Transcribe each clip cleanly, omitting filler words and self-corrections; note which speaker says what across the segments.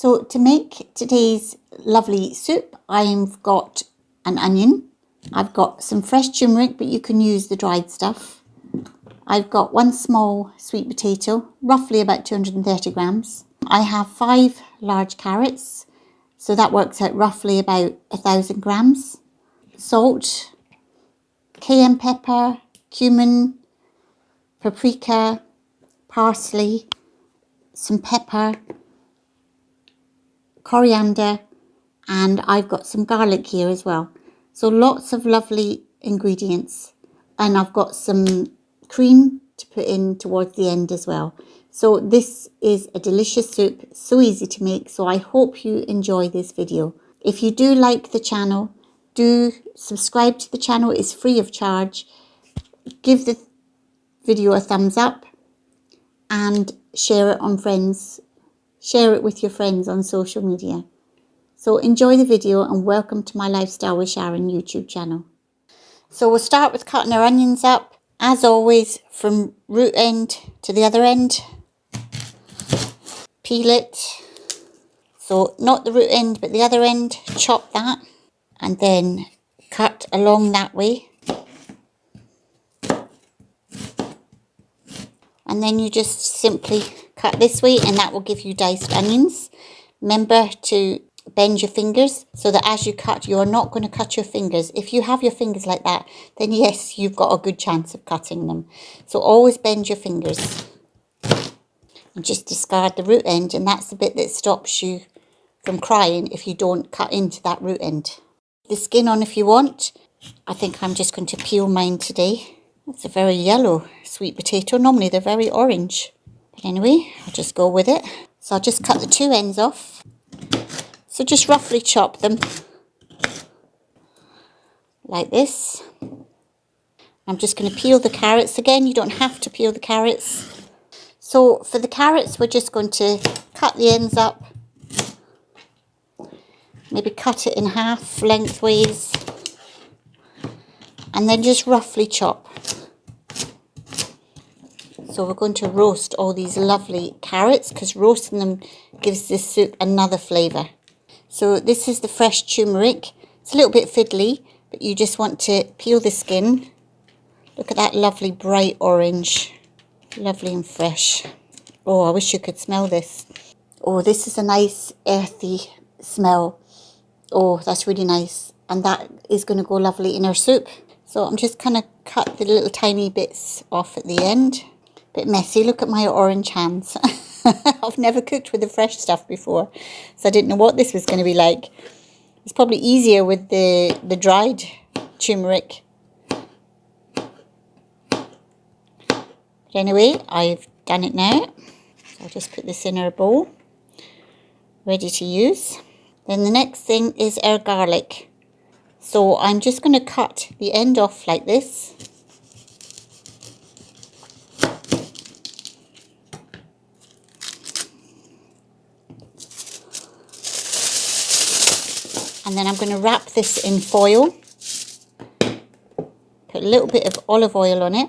Speaker 1: So to make today's lovely soup, I've got an onion. I've got some fresh turmeric, but you can use the dried stuff. I've got one small sweet potato, roughly about 230 grams. I have 5 large carrots, so that works out roughly about 1,000 grams. Salt, cayenne pepper, cumin, paprika, parsley, some pepper, coriander, and I've got some garlic here as well. So lots of lovely ingredients, and I've got some cream to put in towards the end as well. So this is a delicious soup, so easy to make, so I hope you enjoy this video. If you do like the channel, do subscribe to the channel. It's free of charge. Give the video a thumbs up and share it on friends. Share it with your friends on social media. So enjoy the video and welcome to my Lifestyle with Sharon YouTube channel. So we'll start with cutting our onions up, as always, from root end to the other end. Peel it. So not the root end but the other end. Chop that and then cut along that way. And then you just simply cut this way and that will give you diced onions. Remember to bend your fingers so that as you cut, you're not going to cut your fingers. If you have your fingers like that, then yes, you've got a good chance of cutting them. So always bend your fingers. And just discard the root end, and that's the bit that stops you from crying if you don't cut into that root end. The skin on if you want. I think I'm just going to peel mine today. It's a very yellow sweet potato. Normally they're very orange. But anyway, I'll just go with it. So I'll just cut the two ends off. So just roughly chop them like this. I'm just going to peel the carrots again. You don't have to peel the carrots. So for the carrots, we're just going to cut the ends up. Maybe cut it in half lengthways. And then just roughly chop. So we're going to roast all these lovely carrots because roasting them gives this soup another flavour. So this is the fresh turmeric. It's a little bit fiddly, but you just want to peel the skin. Look at that lovely bright orange. Lovely and fresh. Oh, I wish you could smell this. Oh, this is a nice earthy smell. Oh, that's really nice. And that is going to go lovely in our soup. So I'm just kind of cut the little tiny bits off at the end. Bit messy. Look at my orange hands. I've never cooked with the fresh stuff before, so I didn't know what this was going to be like. It's probably easier with the dried turmeric. But anyway, I've done it now. So I'll just put this in our bowl, ready to use. Then the next thing is our garlic. So I'm just going to cut the end off like this. And then I'm going to wrap this in foil. Put a little bit of olive oil on it.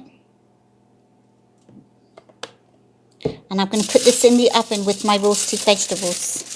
Speaker 1: And I'm going to put this in the oven with my roasted vegetables.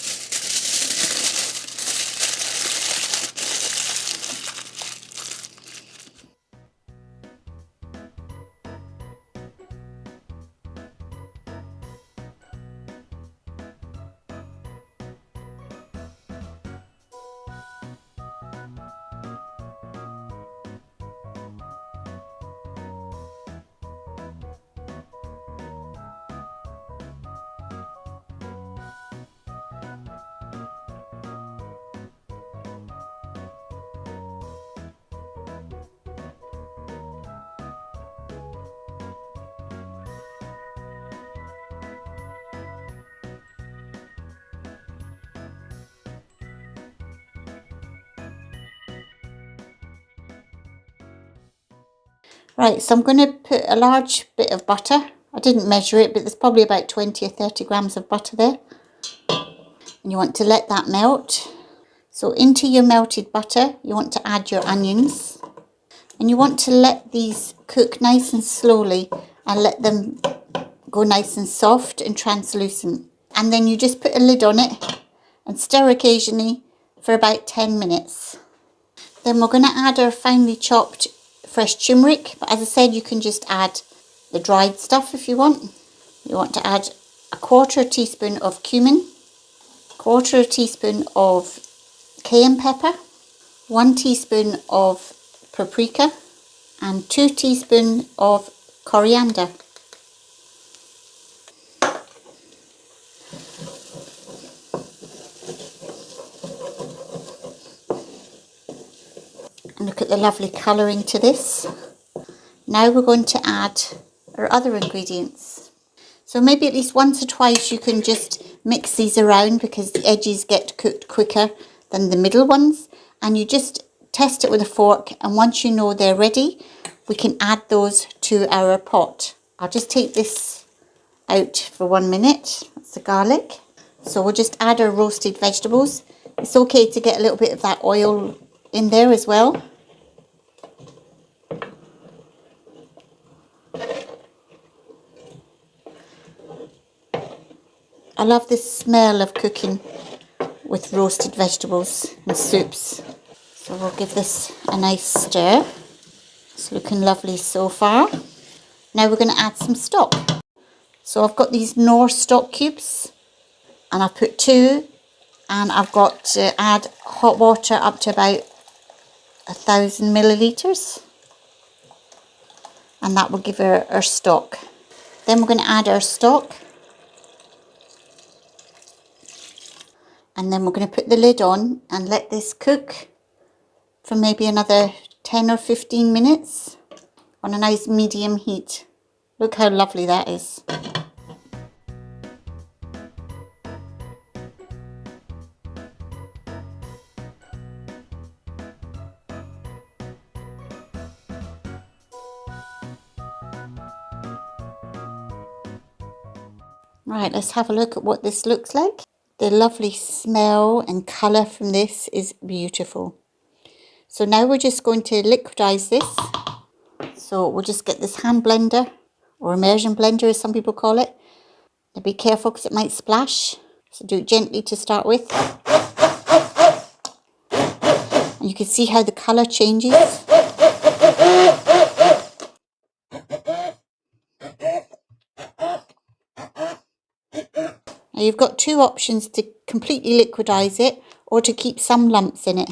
Speaker 1: Right, so I'm going to put a large bit of butter. I didn't measure it, but there's probably about 20 or 30 grams of butter there. And you want to let that melt. So into your melted butter, you want to add your onions. And you want to let these cook nice and slowly and let them go nice and soft and translucent. And then you just put a lid on it and stir occasionally for about 10 minutes. Then we're going to add our finely chopped fresh turmeric, but as I said, you can just add the dried stuff if you want. You want to add a quarter teaspoon of cumin, quarter teaspoon of cayenne pepper, 1 teaspoon of paprika, and 2 teaspoons of coriander. And look at the lovely colouring to this. Now we're going to add our other ingredients. So maybe at least once or twice you can just mix these around because the edges get cooked quicker than the middle ones. And you just test it with a fork, and once you know they're ready, we can add those to our pot. I'll just take this out for 1 minute. That's the garlic. So we'll just add our roasted vegetables. It's okay to get a little bit of that oil in there as well. I love the smell of cooking with roasted vegetables and soups. So we'll give this a nice stir. It's looking lovely so far. Now we're going to add some stock. So I've got these Knorr stock cubes, and I've put 2, and I've got to add hot water up to about 1,000 millilitres, and that will give our stock. Then we're going to add our stock, and then we're going to put the lid on and let this cook for maybe another 10 or 15 minutes on a nice medium heat. Look how lovely that is. Right, let's have a look at what this looks like. The lovely smell and colour from this is beautiful. So now we're just going to liquidize this. So we'll just get this hand blender, or immersion blender as some people call it. Now be careful because it might splash. So do it gently to start with. And you can see how the colour changes. Now you've got 2 options to completely liquidize it or to keep some lumps in it.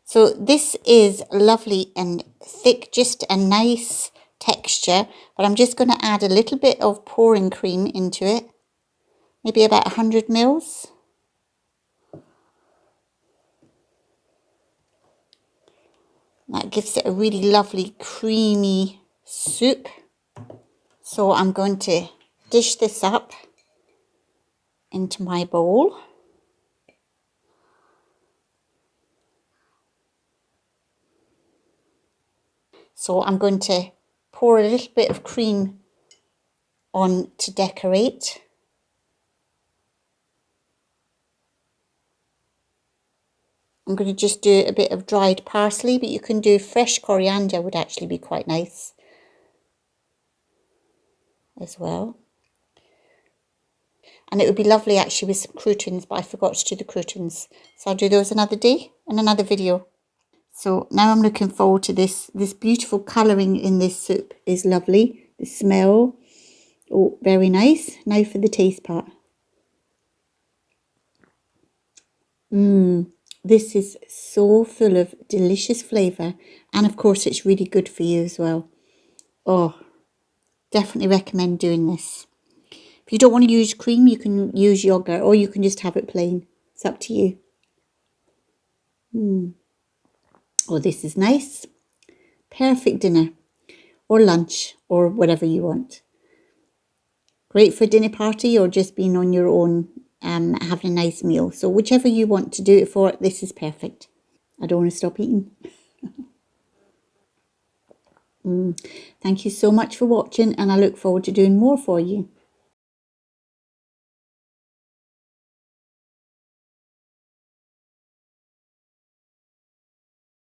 Speaker 1: So this is lovely and thick, just a nice texture, but I'm just going to add a little bit of pouring cream into it, maybe about 100 mils. That gives it a really lovely creamy soup. So I'm going to dish this up into my bowl. So I'm going to pour a little bit of cream on to decorate. I'm going to just do a bit of dried parsley, but you can do fresh coriander, would actually be quite nice as well. And it would be lovely actually with some croutons, but I forgot to do the croutons. So I'll do those another day in another video. So now I'm looking forward to this. This beautiful colouring in this soup is lovely. The smell, oh, very nice. Now for the taste part. This is so full of delicious flavour, and of course it's really good for you as well. Oh, definitely recommend doing this. If you don't want to use cream, you can use yogurt, or you can just have it plain. It's up to you. Oh, this is nice. Perfect dinner or lunch or whatever you want. Great for a dinner party or just being on your own, having a nice meal. So whichever you want to do it for, this is perfect. I don't want to stop eating. Thank you so much for watching, and I look forward to doing more for you.